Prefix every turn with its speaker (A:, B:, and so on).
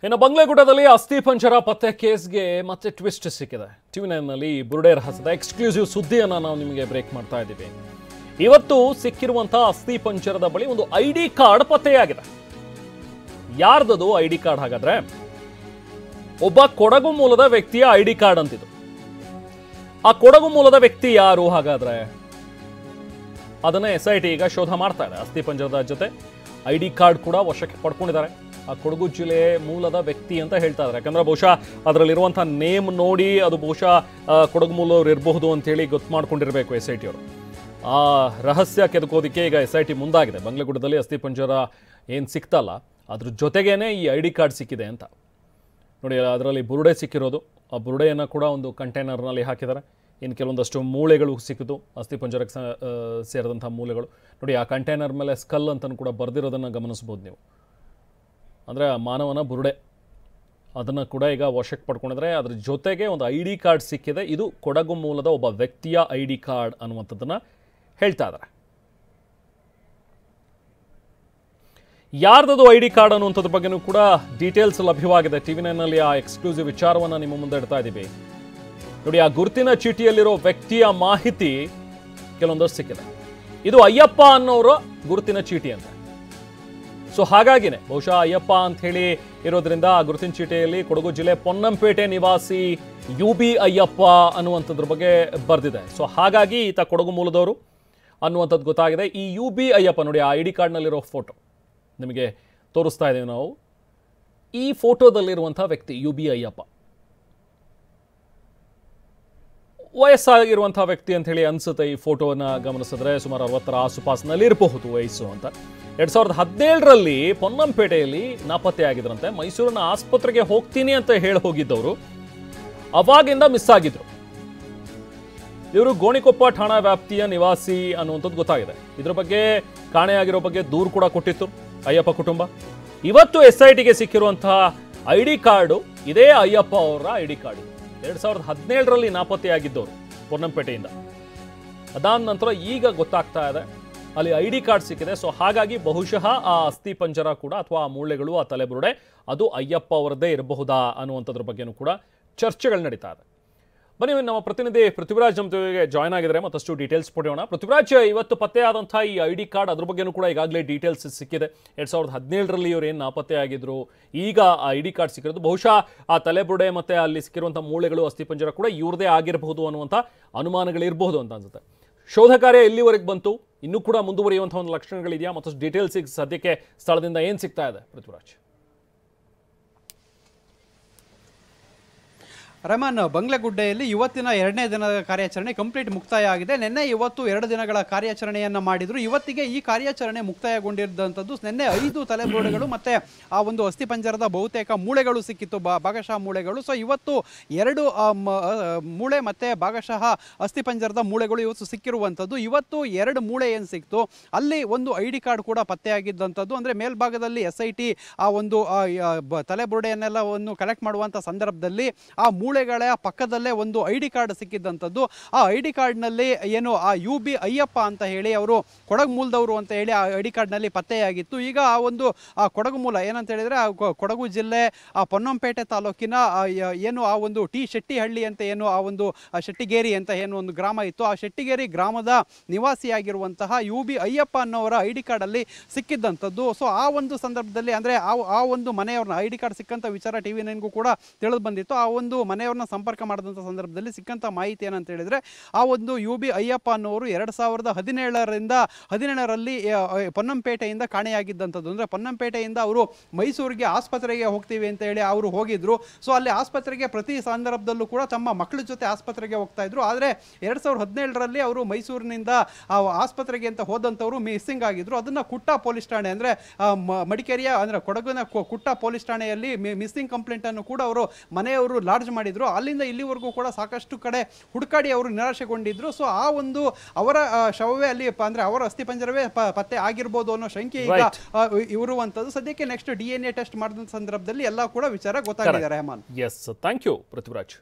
A: ಇನ್ನು ಬಂಗ್ಲೆಗುಡ್ಡದಲ್ಲಿ ಅಸ್ಥಿಪಂಜರ ಪತ್ತೆ ಕೇಸ್ಗೆ ಮತ್ತೆ ಟ್ವಿಸ್ಟ್ ಸಿಕ್ಕಿದೆ. ಟಿವಿ9ನಲ್ಲಿ ಬುರುಡೆ ರಹಸ್ಯದ ಎಕ್ಸ್ಕ್ಲೂಸಿವ್ ಸುದ್ದಿಯನ್ನು ನಾವು ನಿಮಗೆ ಬ್ರೇಕ್ ಮಾಡ್ತಾ ಇದ್ದೀವಿ. ಇವತ್ತು ಸಿಕ್ಕಿರುವಂತಹ ಅಸ್ಥಿಪಂಜರದ ಬಳಿ ಒಂದು ಐಡಿ ಕಾರ್ಡ್ ಪತ್ತೆಯಾಗಿದೆ. ಯಾರ್ದದು ಐಡಿ ಕಾರ್ಡ್? ಹಾಗಾದ್ರೆ ಒಬ್ಬ ಕೊಡಗು ಮೂಲದ ವ್ಯಕ್ತಿಯ ಐಡಿ ಕಾರ್ಡ್ ಅಂತಿದ್ದು. ಆ ಕೊಡಗು ಮೂಲದ ವ್ಯಕ್ತಿ ಯಾರು ಹಾಗಾದ್ರೆ? ಅದನ್ನ SIT ಈಗ ಶೋಧ ಮಾಡ್ತಾ ಇದೆ. ಅಸ್ಥಿಪಂಜರದ ಜೊತೆ ಐಡಿ ಕಾರ್ಡ್ ಕೂಡ ವಶಕ್ಕೆ ಪಡ್ಕೊಂಡಿದ್ದಾರೆ. ಆ ಕೊಡಗು ಜಿಲ್ಲೆ ಮೂಲದ ವ್ಯಕ್ತಿ ಅಂತ ಹೇಳ್ತಾ ಇದ್ದಾರೆ. ಯಾಕಂದ್ರೆ ಬಹುಶಃ ಅದರಲ್ಲಿರುವಂತಹ ನೇಮ್ ನೋಡಿ ಅದು ಬಹುಶಃ ಕೊಡಗು ಮೂಲವರು ಇರಬಹುದು ಅಂತೇಳಿ ಗೊತ್ತು ಮಾಡ್ಕೊಂಡಿರಬೇಕು SIT ಅವರು. ಆ ರಹಸ್ಯ ಕೆದಕೋದಿಕ್ಕೆ ಈಗ SIT ಮುಂದಾಗಿದೆ. ಬಂಗ್ಲೆಗುಡ್ಡದಲ್ಲಿ ಅಸ್ಥಿಪಂಜರ ಏನು ಸಿಕ್ತಲ್ಲ ಅದ್ರ ಜೊತೆಗೇನೆ ಈ ಐಡಿ ಕಾರ್ಡ್ ಸಿಕ್ಕಿದೆ ಅಂತ ನೋಡಿ. ಅದರಲ್ಲಿ ಬುರುಡೆ ಸಿಕ್ಕಿರೋದು. ಆ ಬುರುಡೆಯನ್ನು ಕೂಡ ಒಂದು ಕಂಟೈನರ್ನಲ್ಲಿ ಹಾಕಿದ್ದಾರೆ. ಇನ್ನು ಕೆಲವೊಂದಷ್ಟು ಮೂಳೆಗಳು ಸಿಕ್ಕಿತು, ಅಸ್ಥಿಪಂಜರಕ್ಕೆ ಸೇರಿದಂಥ ಮೂಳೆಗಳು ನೋಡಿ. ಆ ಕಂಟೈನರ್ ಮೇಲೆ ಸ್ಕಲ್ ಅಂತಲೂ ಕೂಡ ಬರೆದಿರೋದನ್ನು ಗಮನಿಸ್ಬೋದು ನೀವು. ಅಂದರೆ ಮಾನವನ ಬುರುಡೆ, ಅದನ್ನು ಕೂಡ ಈಗ ವಶಕ್ಕೆ ಪಡ್ಕೊಂಡಿದ್ರೆ. ಅದ್ರ ಜೊತೆಗೆ ಒಂದು ಐಡಿ ಕಾರ್ಡ್ ಸಿಕ್ಕಿದೆ. ಇದು ಕೊಡಗು ಮೂಲದ ಒಬ್ಬ ವ್ಯಕ್ತಿಯ ಐಡಿ ಕಾರ್ಡ್ ಅನ್ನುವಂಥದ್ದನ್ನು ಹೇಳ್ತಾ ಇದ್ದಾರೆ. ಯಾರ್ದದು ಐಡಿ ಕಾರ್ಡ್ ಅನ್ನುವಂಥದ್ರ ಬಗ್ಗೆನೂ ಕೂಡ ಡೀಟೇಲ್ಸ್ ಲಭ್ಯವಾಗಿದೆ. ಟಿವಿ9ನಲ್ಲಿ ಆ ಎಕ್ಸ್ಕ್ಲೂಸಿವ್ ವಿಚಾರವನ್ನು ನಿಮ್ಮ ಮುಂದೆ ಇಡ್ತಾ ಇದ್ದೀವಿ ನೋಡಿ. ಆ ಗುರುತಿನ ಚೀಟಿಯಲ್ಲಿರೋ ವ್ಯಕ್ತಿಯ ಮಾಹಿತಿ ಕೆಲವೊಂದಷ್ಟು ಸಿಕ್ಕಿದೆ. ಇದು ಅಯ್ಯಪ್ಪ ಅನ್ನೋರ ಗುರುತಿನ ಚೀಟಿ ಅಂತ. ಸೊ ಹಾಗಾಗಿನೇ ಬಹುಶಃ ಅಯ್ಯಪ್ಪ ಅಂತ ಹೇಳಿ ಇರೋದ್ರಿಂದ ಆ ಗುರುತಿನ ಚೀಟಿಯಲ್ಲಿ ಕೊಡಗು ಜಿಲ್ಲೆ ಪೊನ್ನಂಪೇಟೆ ನಿವಾಸಿ UB ಅಯ್ಯಪ್ಪ ಅನ್ನುವಂಥದ್ರ ಬಗ್ಗೆ ಬರೆದಿದೆ. ಸೊ ಹಾಗಾಗಿ ಈತ ಕೊಡಗು ಮೂಲದವರು ಅನ್ನುವಂಥದ್ದು ಗೊತ್ತಾಗಿದೆ. ಈ UB ಅಯ್ಯಪ್ಪ ನೋಡಿ, ಆ ಐಡಿ ಕಾರ್ಡ್ನಲ್ಲಿರೋ ಫೋಟೋ ನಿಮಗೆ ತೋರಿಸ್ತಾ ಇದ್ದೀವಿ ನಾವು. ಈ ಫೋಟೋದಲ್ಲಿರುವಂಥ ವ್ಯಕ್ತಿ UB ಅಯ್ಯಪ್ಪ ವಯಸ್ಸಾಗಿರುವಂಥ ವ್ಯಕ್ತಿ ಅಂತ ಹೇಳಿ ಅನ್ಸುತ್ತೆ. ಈ ಫೋಟೋವನ್ನು ಗಮನಿಸಿದ್ರೆ ಸುಮಾರು 60ರ ಆಸುಪಾಸಿನಲ್ಲಿ ಇರಬಹುದು ವಯಸ್ಸು ಅಂತ. 2017ರಲ್ಲಿ ಪೊನ್ನಂಪೇಟೆಯಲ್ಲಿ ನಾಪತ್ತೆಯಾಗಿದ್ರಂತೆ. ಮೈಸೂರಿನ ಆಸ್ಪತ್ರೆಗೆ ಹೋಗ್ತೀನಿ ಅಂತ ಹೇಳಿ ಹೋಗಿದ್ದವರು ಅವಾಗಿಂದ ಮಿಸ್ ಆಗಿದ್ರು. ಇವರು ಗೋಣಿಕೊಪ್ಪ ಠಾಣಾ ವ್ಯಾಪ್ತಿಯ ನಿವಾಸಿ ಅನ್ನುವಂಥದ್ದು ಗೊತ್ತಾಗಿದೆ. ಇದ್ರ ಬಗ್ಗೆ ಕಾಣೆಯಾಗಿರೋ ಬಗ್ಗೆ ದೂರು ಕೂಡ ಕೊಟ್ಟಿತ್ತು ಅಯ್ಯಪ್ಪ ಕುಟುಂಬ. ಇವತ್ತು SITಗೆ ಸಿಕ್ಕಿರುವಂತಹ ಐಡಿ ಕಾರ್ಡು ಇದೇ ಅಯ್ಯಪ್ಪ ಅವರ ಐಡಿ ಕಾರ್ಡ್. 2017ರಲ್ಲಿ ನಾಪತ್ತೆಯಾಗಿದ್ದವರು ಪೊನ್ನಂಪೇಟೆಯಿಂದ. ಅದಾದ ನಂತರ ಈಗ ಗೊತ್ತಾಗ್ತಾ ಇದೆ ಅಲ್ಲಿ ಐಡಿ ಕಾರ್ಡ್ ಸಿಕ್ಕಿದೆ. ಸೊ ಹಾಗಾಗಿ ಬಹುಶಃ ಆ ಅಸ್ಥಿಪಂಜರ ಕೂಡ ಅಥವಾ ಆ ಮೂಳೆಗಳು, ಆ ತಲೆಬುರುಡೆ ಅದು ಅಯ್ಯಪ್ಪ ಅವರದ್ದೇ ಇರಬಹುದಾ ಅನ್ನುವಂಥದ್ರ ಬಗ್ಗೆನೂ ಕೂಡ ಚರ್ಚೆಗಳು ನಡೀತಾ ಇದೆ. ಬನ್ನಿ, ನಮ್ಮ ಪ್ರತಿನಿಧಿ ಪೃಥ್ವಿರಾಜ್ ನಮ್ಮ ಜೊತೆಗೆ ಜಾಯ್ನ್ ಆಗಿದ್ದಾರೆ. ಮತ್ತಷ್ಟು ಡೀಟೇಲ್ಸ್ ಪಡೆಯೋಣ. ಪೃಥ್ವಿರಾಜ್, ಇವತ್ತು ಪತ್ತೆಯಾದಂಥ ಈ ಐಡಿ ಕಾರ್ಡ್ ಅದ್ರ ಬಗ್ಗೆನೂ ಕೂಡ ಈಗಾಗಲೇ ಡೀಟೇಲ್ಸ್ ಸಿಕ್ಕಿದೆ. 2017ರಲ್ಲಿ ಇವರು ಏನು ನಾಪತ್ತೆಯಾಗಿದ್ರು, ಈಗ ಆ ಐಡಿ ಕಾರ್ಡ್ ಸಿಕ್ಕಿರೋದು ಬಹುಶಃ ಆ ತಲೆಬುರುಡೆ ಮತ್ತು ಅಲ್ಲಿ ಸಿಕ್ಕಿರುವಂಥ ಮೂಳೆಗಳು, ಅಸ್ಥಿಪಂಜರ ಕೂಡ ಇವ್ರದೇ ಆಗಿರಬಹುದು ಅನ್ನುವಂಥ ಅನುಮಾನಗಳಿರಬಹುದು ಅಂತ ಅನ್ಸುತ್ತೆ. ಶೋಧ ಕಾರ್ಯ ಎಲ್ಲಿವರೆಗೆ ಬಂತು? ಇನ್ನೂ ಕೂಡ ಮುಂದುವರಿಯುವಂಥ ಒಂದು ಲಕ್ಷಣಗಳಿದೆಯಾ? ಮತ್ತಷ್ಟು ಡೀಟೇಲ್ಸ್ ಸದ್ಯಕ್ಕೆ ಸ್ಥಳದಿಂದ ಏನು ಸಿಗ್ತಾ ಇದೆ ಪೃಥ್ವಿರಾಜ್?
B: ರೆಹಮಾನ್, ಬಂಗ್ಲೆಗುಡ್ಡೆಯಲ್ಲಿ ಇವತ್ತಿನ 2ನೇ ದಿನದ ಕಾರ್ಯಾಚರಣೆ ಕಂಪ್ಲೀಟ್ ಮುಕ್ತಾಯ ಆಗಿದೆ. ನಿನ್ನೆ ಇವತ್ತು 2 ದಿನಗಳ ಕಾರ್ಯಾಚರಣೆಯನ್ನು ಮಾಡಿದ್ರು. ಇವತ್ತಿಗೆ ಈ ಕಾರ್ಯಾಚರಣೆ ಮುಕ್ತಾಯಗೊಂಡಿದ್ದಂಥದ್ದು. ನಿನ್ನೆ 5 ತಲೆಬುರುಡೆಗಳು ಮತ್ತು ಆ ಒಂದು ಅಸ್ಥಿಪಂಜರದ ಬಹುತೇಕ ಮೂಳೆಗಳು ಸಿಕ್ಕಿತ್ತು, ಭಾಗಶಃ ಮೂಳೆಗಳು. ಸೊ ಇವತ್ತು 2 ಮೂಳೆ ಮತ್ತು ಭಾಗಶಃ ಅಸ್ಥಿಪಂಜರದ ಮೂಳೆಗಳು ಇವತ್ತು ಸಿಕ್ಕಿರುವಂಥದ್ದು. ಇವತ್ತು 2 ಮೂಳೆ ಏನು ಸಿಕ್ತು ಅಲ್ಲಿ ಒಂದು ಐಡಿ ಕಾರ್ಡ್ ಕೂಡ ಪತ್ತೆಯಾಗಿದ್ದಂಥದ್ದು. ಅಂದರೆ ಮೇಲ್ಭಾಗದಲ್ಲಿ SIT ಆ ಒಂದು ತಲೆಬುರುಡೆಯನ್ನೆಲ್ಲವನ್ನು ಕಲೆಕ್ಟ್ ಮಾಡುವಂಥ ಸಂದರ್ಭದಲ್ಲಿ ಆ ಮೂಳೆಗಳ ಪಕ್ಕದಲ್ಲೇ ಒಂದು ಐಡಿ ಕಾರ್ಡ್ ಸಿಕ್ಕಿದ್ದಂಥದ್ದು. ಆ ಐಡಿ ಕಾರ್ಡ್ನಲ್ಲಿ ಏನು ಆ UB ಅಯ್ಯಪ್ಪ ಅಂತ ಹೇಳಿ ಅವರು ಕೊಡಗು ಮೂಲದವರು ಅಂತ ಹೇಳಿ ಆ ಐಡಿ ಕಾರ್ಡ್ನಲ್ಲಿ ಪತ್ತೆಯಾಗಿತ್ತು. ಈಗ ಆ ಒಂದು ಕೊಡಗು ಮೂಲ ಏನಂತ ಹೇಳಿದರೆ ಕೊಡಗು ಜಿಲ್ಲೆ ಪೊನ್ನಂಪೇಟೆ ತಾಲೂಕಿನ ಏನು ಆ ಒಂದು ಶೆಟ್ಟಿಹಳ್ಳಿ ಅಂತ ಏನು ಆ ಒಂದು ಶೆಟ್ಟಿಗೇರಿ ಅಂತ ಏನು ಒಂದು ಗ್ರಾಮ ಇತ್ತು, ಆ ಶೆಟ್ಟಿಗೇರಿ ಗ್ರಾಮದ ನಿವಾಸಿಯಾಗಿರುವಂತಹ UB ಅಯ್ಯಪ್ಪ ಅನ್ನೋರ ಐಡಿ ಕಾರ್ಡಲ್ಲಿ ಸಿಕ್ಕಿದ್ದಂಥದ್ದು. ಸೊ ಆ ಒಂದು ಸಂದರ್ಭದಲ್ಲಿ ಅಂದರೆ ಆ ಒಂದು ಮನೆಯವ್ರನ್ನ ಐಡಿ ಕಾರ್ಡ್ ಸಿಕ್ಕಂಥ ವಿಚಾರ ಟಿವಿ9ಗೂ ಕೂಡ ತಿಳಿದು ಬಂದಿತ್ತು. ಆ ಒಂದು ಮನೆಯವ್ರನ್ನ ಸಂಪರ್ಕ ಮಾಡಿದಂಥ ಸಂದರ್ಭದಲ್ಲಿ ಸಿಕ್ಕಂಥ ಮಾಹಿತಿ ಏನಂತ ಹೇಳಿದರೆ ಆ ಒಂದು UB ಅಯ್ಯಪ್ಪ ಅನ್ನೋರು 2017ರಲ್ಲಿ ಪೊನ್ನಂಪೇಟೆಯಿಂದ ಕಾಣೆಯಾಗಿದ್ದಂಥದ್ದು. ಅಂದರೆ ಪೊನ್ನಂಪೇಟೆಯಿಂದ ಅವರು ಮೈಸೂರಿಗೆ ಆಸ್ಪತ್ರೆಗೆ ಹೋಗ್ತೀವಿ ಅಂತ ಹೇಳಿ ಅವರು ಹೋಗಿದ್ರು. ಸೊ ಅಲ್ಲಿ ಆಸ್ಪತ್ರೆಗೆ ಪ್ರತಿ ಸಂದರ್ಭದಲ್ಲೂ ಕೂಡ ತಮ್ಮ ಮಕ್ಕಳ ಜೊತೆ ಆಸ್ಪತ್ರೆಗೆ ಹೋಗ್ತಾ ಇದ್ರು. ಆದರೆ 2017ರಲ್ಲಿ ಅವರು ಮೈಸೂರಿನಿಂದ ಆಸ್ಪತ್ರೆಗೆ ಅಂತ ಹೋದಂಥವ್ರು ಮಿಸ್ಸಿಂಗ್ ಆಗಿದ್ರು. ಅದನ್ನು ಕುಟ್ಟ ಪೊಲೀಸ್ ಠಾಣೆ ಅಂದರೆ ಮಡಿಕೇರಿಯ ಅಂದರೆ ಕೊಡಗಿನ ಕುಟ್ಟ ಪೊಲೀಸ್ ಠಾಣೆಯಲ್ಲಿ ಮಿಸ್ಸಿಂಗ್ ಕಂಪ್ಲೇಂಟನ್ನು ಕೂಡ ಅವರು ಮನೆಯವರು ಲಾಡ್ಜ್ ಮಾಡಿದ್ರು. ಅಲ್ಲಿಂದ ಇಲ್ಲಿವರೆಗೂ ಕೂಡ ಸಾಕಷ್ಟು ಕಡೆ ಹುಡುಕಾಡಿ ಅವರು ನಿರಾಶೆಗೊಂಡಿದ್ರು. ಸೊ ಆ ಒಂದು ಅವರ ಶವವೇ ಅಲ್ಲಿ ಅಂದರೆ ಅವರ ಅಸ್ಥಿಪಂಜರವೇ ಪತ್ತೆ ಆಗಿರ್ಬೋದು ಅನ್ನೋ ಶಂಕೆ ಈಗ ಇರುವಂಥದ್ದು. ಸದ್ಯಕ್ಕೆ ನೆಕ್ಸ್ಟ್ DNA ಟೆಸ್ಟ್ ಮಾಡಿದ ಸಂದರ್ಭದಲ್ಲಿ ಎಲ್ಲ ಕೂಡ ವಿಚಾರ ಗೊತ್ತಾಗಿದೆ Rehman.
A: Yes, thank you Prithviraj.